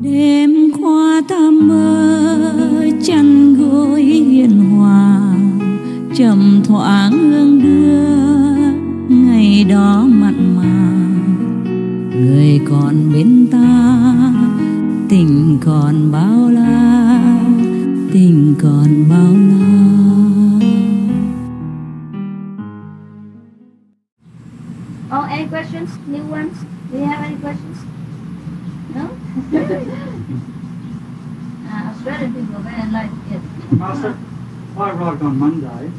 Đêm qua ta mơ chăn gối hiền hòa, trầm thoáng hương đưa ngày đó mặn mà. Người còn bên ta, tình còn bao la, tình còn bao la. Oh, any questions? New ones? Do you have any questions? No? Australian people very like it. Master, I arrived on Monday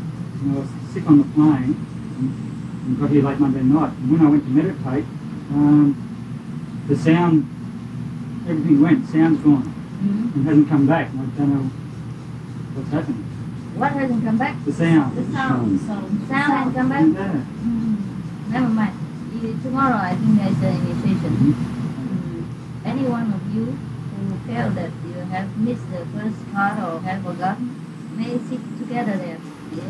and I was sick on the plane and got here late Monday night. And when I went to meditate, the sound, everything went, sound's gone and hasn't come back. And I don't know what's happened. What hasn't come back? The sound. The sound. Sound hasn't come back? Yeah. Never mind. Tomorrow I think there's an initiation. Any one of you who felt that you have missed the first part or have forgotten may sit together there.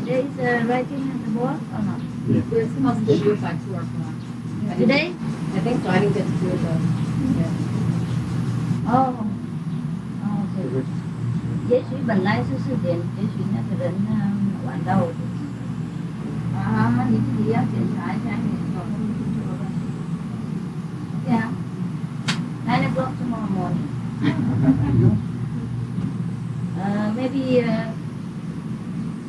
There is a writing at the board or not? Yeah. We're supposed to do it by 2 o'clock. Today? I think so. I think it's 2 o'clock. Yeah. Oh. Okay. 也许本来是4点，也许那个人晚到。你自己要检查一下你有没有听错了。Yeah. 9 o'clock tomorrow morning. Maybe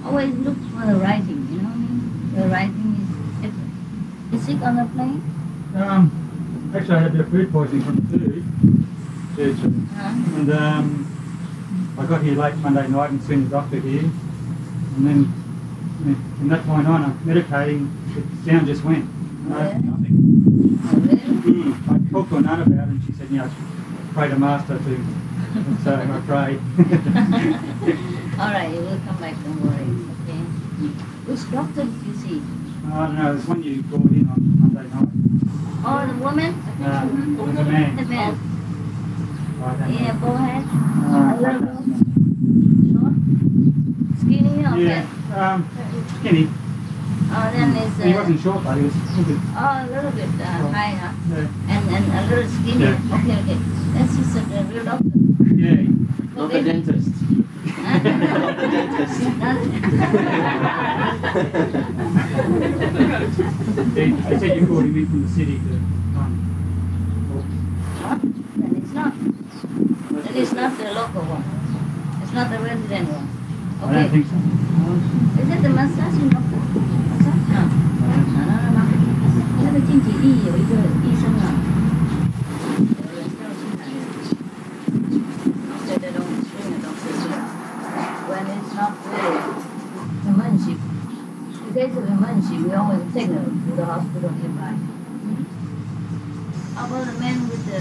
always look for the writing, you know what I mean? The writing is different. You sick on the plane? Actually, I had a bit of food poisoning from the food. And I got here late Monday night and seen the doctor here. And then from that point on, I'm meditating, the sound just went. Nothing. Oh, really? I talked to a nun about it and she said, I should pray to Master too. So I prayed. All right, you will come back, don't worry, okay? Which doctor did you see? I don't know, there's one you brought in on Monday night. Oh, the woman? The man. The man. I don't know. Yeah, forehead. No. Short? Skinny or Yeah, fat? skinny. Oh, then it's... He wasn't short though, he was a bit. Oh, a little bit high, huh? Yeah. And a little skinny? Yeah. Okay. That's just a real doctor. Yeah. Not the dentist. Not the dentist. They said you called him in from the city to Then it's not. Then it's not the local one. It's not the resident one. I Okay. don't think so. Is it the massaging doctor? Massage? No. No. 那个近几亿有一个医生啊，they don't string a doctor here. When it's not really emergency, in case of emergency, we always take them to the hospital nearby. How about the man with the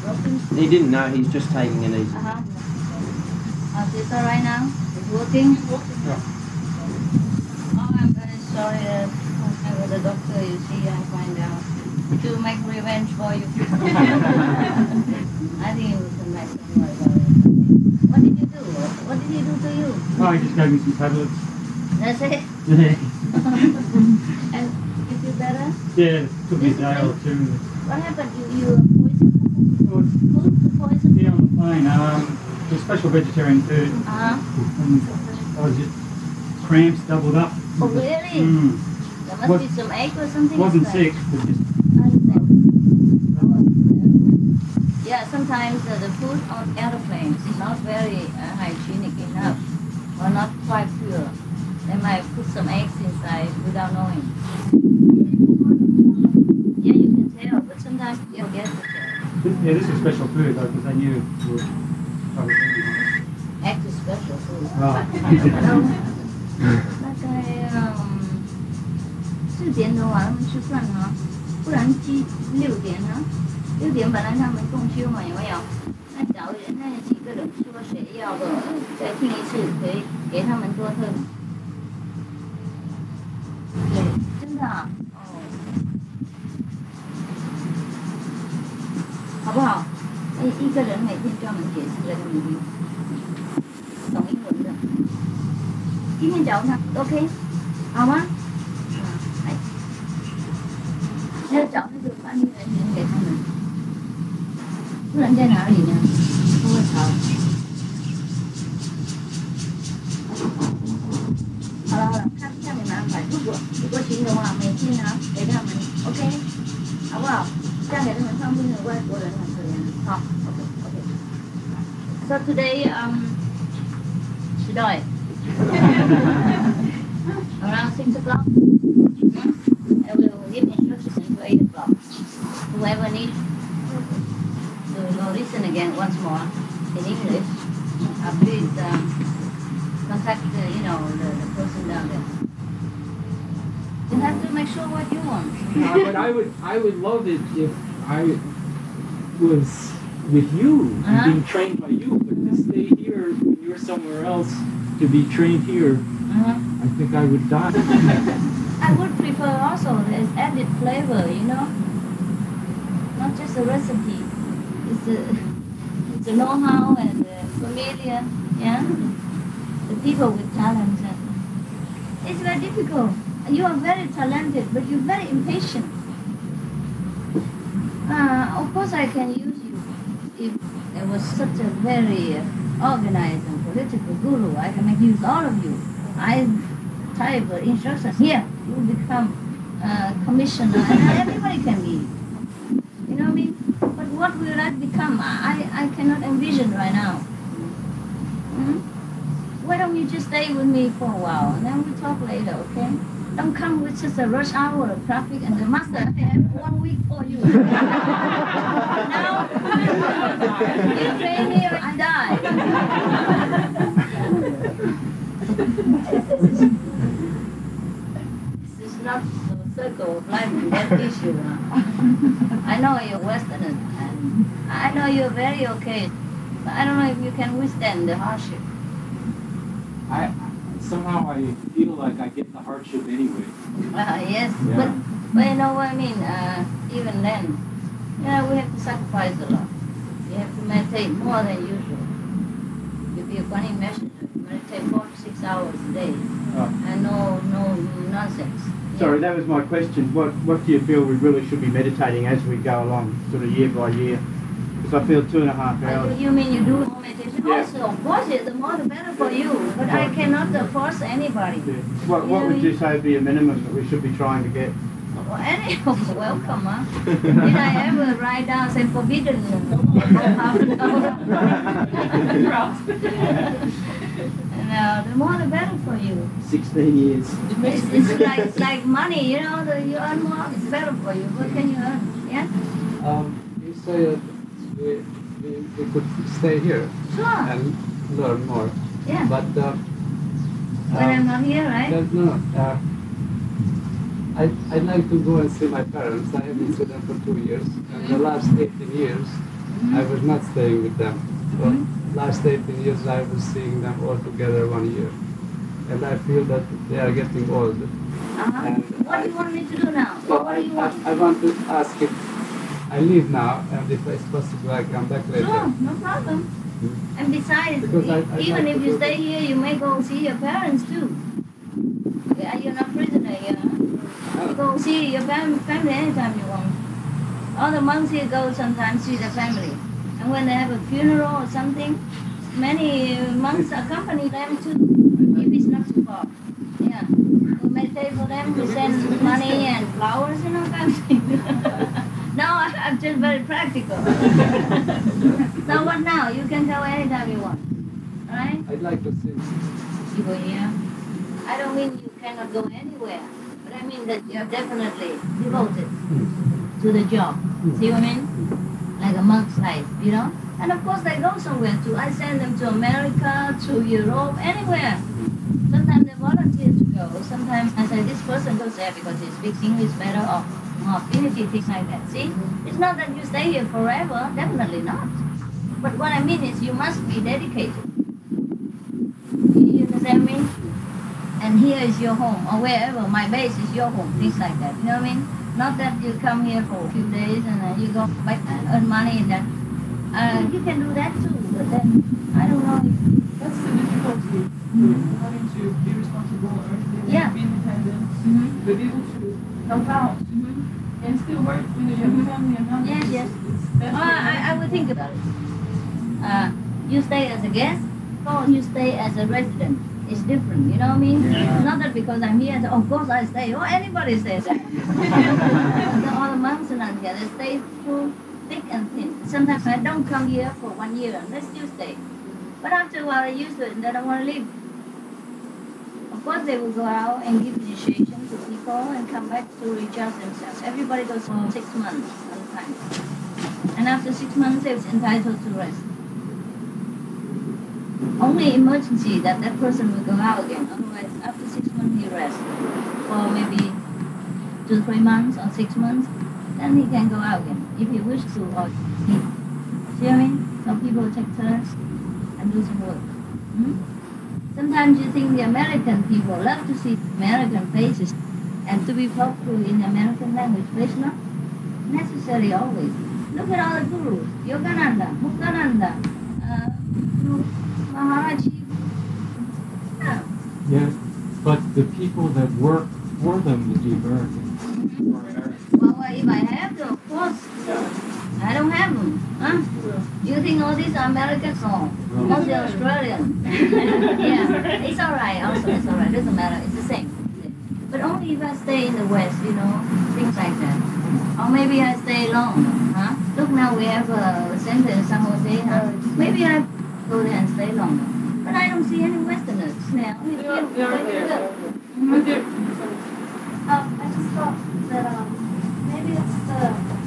broken? He didn't know, he's just taking it easy. Is it alright now? It's working? Yeah. Oh, I'm very sorry. Whenever the doctor you see, I find out to make revenge for you. I think he will come back somewhere about it. What did you do? What did he do to you? Oh, he just gave me some tablets. That's it? Yeah. And you feel better? Yeah, it took me a day or two. What happened? You poisoned? Food poison? Yeah, on the plane. It was special vegetarian food. And I was just cramps doubled up. Oh, really? There must be some ache or something? Wasn't sick, but just... Yeah, sometimes the food on airplanes is not very hygienic enough or not quite pure. They might put some eggs inside without knowing. Yeah, you can tell, but sometimes you forget to tell. Yeah, this is special food though, because they knew it would probably be on it. Eggs is special food. Oh. 大概4点的话他们吃饭哈，不然6点哈，6点本来他们共修嘛，有没有？那早一点，那几个人说谁要的，再听一次，可以给他们多特。对，真的啊，哦，好不好？一个人每天专门解释这个问题，懂英文的。今天早上 OK， 好吗？来，要找那个翻译人员给他们。不然在哪里呢？不会吵。好了好了，看你们安排。如果行的话，每天呢给他们 OK， 好不好？这样给他们当兵的外国人很可怜的。好 ，OK。So today today around 6 o'clock, I will give instructions to 8 o'clock. Whoever needs to go listen again once more in English, please contact the person down there. You have to make sure what you want. But I would love it if I was with you, being trained by you, but to stay here when you're somewhere else, to be trained here, I think I would die. I would prefer also there's added flavor, not just a recipe. It's a know-how and familiar, yeah. The people with talent. It's very difficult. You are very talented, but you're very impatient. Of course, I can use you if there was such a very organized and political guru. I can make use of all of you. I type instructions. Here, you become commissioner, and everybody can be. You know what I mean? But what will that become? I cannot envision right now. Why don't you just stay with me for a while, and then we talk later, okay? Don't come with just a rush hour of traffic and the master I have 1 week for you. Now, you train here, I die. This is not the circle of life and death issue. I know you're Westerners, and I know you're very okay, but I don't know if you can withstand the hardship. Somehow I feel like I get the hardship anyway. Yes, Yeah. but you know what I mean, even then, we have to sacrifice a lot. You have to meditate more than usual. You be a funny messenger, meditate 4 to 6 hours a day, and no nonsense. Sorry, that was my question. What do you feel we really should be meditating as we go along, sort of year by year? Because I feel 2.5 hours. You mean you do more meditation? Yeah. Also, of course, the more the better for you, but I cannot force anybody. Yeah. What would you say would be a minimum that we should be trying to get? Well, anyhow, welcome, huh? Did I ever write down, say, forbidden? And the more the better for you. 16 years. It's like money, you earn more, it's better for you. What can you earn? Yeah? You say that we could stay here Sure. and learn more. Yeah. But When I'm not here, right? no. I'd like to go and see my parents. I haven't seen them for 2 years. And the last 18 years, I was not staying with them. So last 18 years, I was seeing them all together 1 year. And I feel that they are getting old. And What do you want me to do now? So What do you want? I want to ask if I leave now, and if it's possible, I come back later. Sure, no problem. And besides, Because I even like if to you go- stay here, you may go see your parents too. Yeah, you're not prisoner here. You go see your family anytime you want. All the monks here go sometimes see their family. And when they have a funeral or something, many monks accompany them too, if it's not too far. Yeah. We meditate for them, we send money and flowers, kind of thing. Now I'm just very practical. So what now? You can go anytime you want. Alright? I'd like to see. You go here. I don't mean you cannot go anywhere, but I mean that you're definitely devoted to the job. See what I mean? Like a monk's life, And of course they go somewhere too. I send them to America, to Europe, anywhere. Sometimes they volunteer to go. Sometimes I say this person goes there because he speaks English better or more affinity, things like that. See? It's not that you stay here forever, definitely not. But what I mean is you must be dedicated. You understand me? And here is your home, or wherever, my base is your home, things like that. You know what I mean? Not that you come here for a few days and then you go back and earn money and that. You can do that too, but then, I don't know. That's the difficulty. Having to be responsible, earn living, Yeah. be independent, but able to help out. And still work when you have a family and not Yes, yes. That's I will think about it. You stay as a guest or you stay as a resident. It's different, you know what I mean? Yeah. Not that because I'm here, of course I stay. Oh, anybody stays there. All the monks and here, they stay through thick and thin. Sometimes I don't come here for 1 year and they still stay. But after a while, I used to it and they don't want to leave. Of course, they will go out and give initiation to people and come back to recharge themselves. Everybody goes for 6 months sometimes. And after 6 months, they're entitled to rest. Only emergency that person will go out again. Otherwise, after 6 months, he rests for maybe 2, 3 months or 6 months. Then he can go out again if he wishes to or he. See what I mean? Some people take turns and do some work. Sometimes you think the American people love to see American faces and to be helpful in the American language, but it's not necessary always. Look at all the gurus, Yogananda, Muktananda, Maharaji. Yeah. Yes, but the people that work for them would be Americans. Well, if I have to, of course. I don't have them. Huh? You think all these are Americans? No. Mostly Australian. Yeah. It's alright also. It's alright. Doesn't matter. It's the same. But only if I stay in the West, you know, things like that. Or maybe I stay long. Huh? Look, now we have a center in San Jose. Huh? Maybe I go there and stay longer. But I don't see any Westerners now. They are there. Mhm. I just thought that maybe it's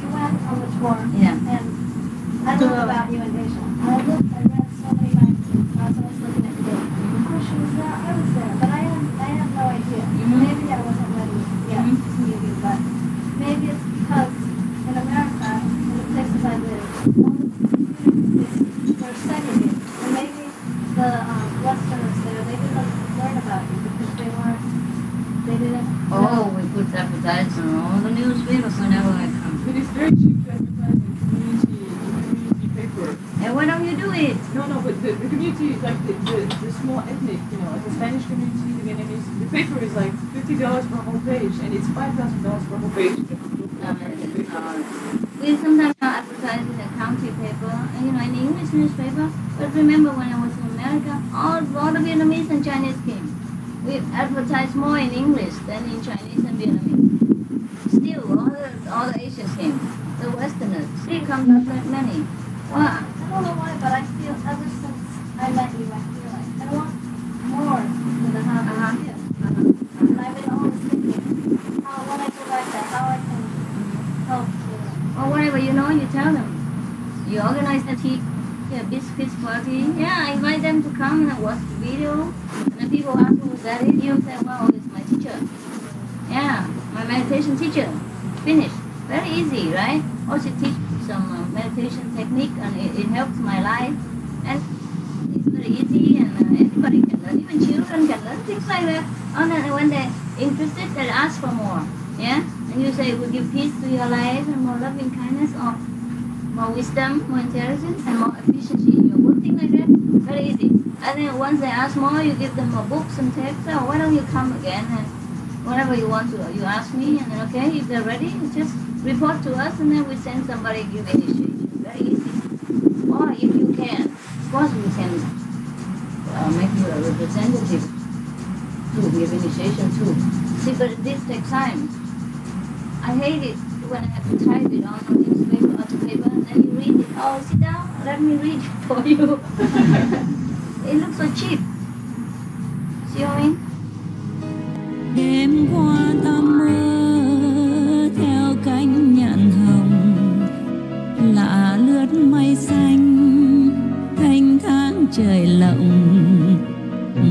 you went on the tour. Yeah. And I don't know about you in Asia. I read so many magazines. I was always looking at the date. Oh, she was there. I was there, but I had no idea. Maybe I wasn't ready yet to meet you, but maybe it's because in America, in the places I live, all the communities were segregated, and maybe the Westerners there they didn't learn about you because they didn't. Oh, we put advertisements on all the newspapers whenever I come. But it's very cheap to advertise in community paper. And why don't you do it? No, but the community, like the small ethnic, you know, like the Spanish community, the Vietnamese, the paper is like $50 per whole page, and it's $5,000 per whole page. We sometimes advertise in a county paper, and, you know, in English newspaper. But remember when I was in America, all the Vietnamese and Chinese came. We advertised more in English than in Chinese and Vietnamese. Still, all the Asians came. The Westerners, they come not that many. Well, I don't know why, but I feel ever since I met you, I feel like I want more than I have here. And I've been always thinking, how when I go back there, how I can help. or whatever you know, you tell them. You organize a tea, biscuit party. Yeah, I invite them to come and watch the video. And then people ask who's that is. You say, well, it's my teacher. Yeah, my meditation teacher. Finished. Very easy, right? Or she teach some meditation technique and it helps my life. And it's very easy and everybody can learn. Even children can learn things like that. And then when they're interested, they ask for more. Yeah? And you say, will give peace to your life and more loving kindness or more wisdom, more intelligence and more efficiency in your work. Things like that. Very easy. And then once they ask more, you give them more books and texts. So why don't you come again and whatever you want to, you ask me, and then okay, if they're ready, you just report to us, and then we send somebody give initiation. Very easy. Or if you can, of course we can make you a representative to give initiation too. See, but this takes time. I hate it when I have to type it on a newspaper or the paper, and then you read it. Oh, sit down, let me read it for you. It looks so cheap. See what I mean? Đêm qua ta mơ theo cánh nhạn hồng, lạ lướt mây xanh thanh thang trời lộng,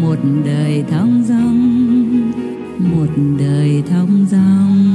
một đời thong dong, một đời thong dong.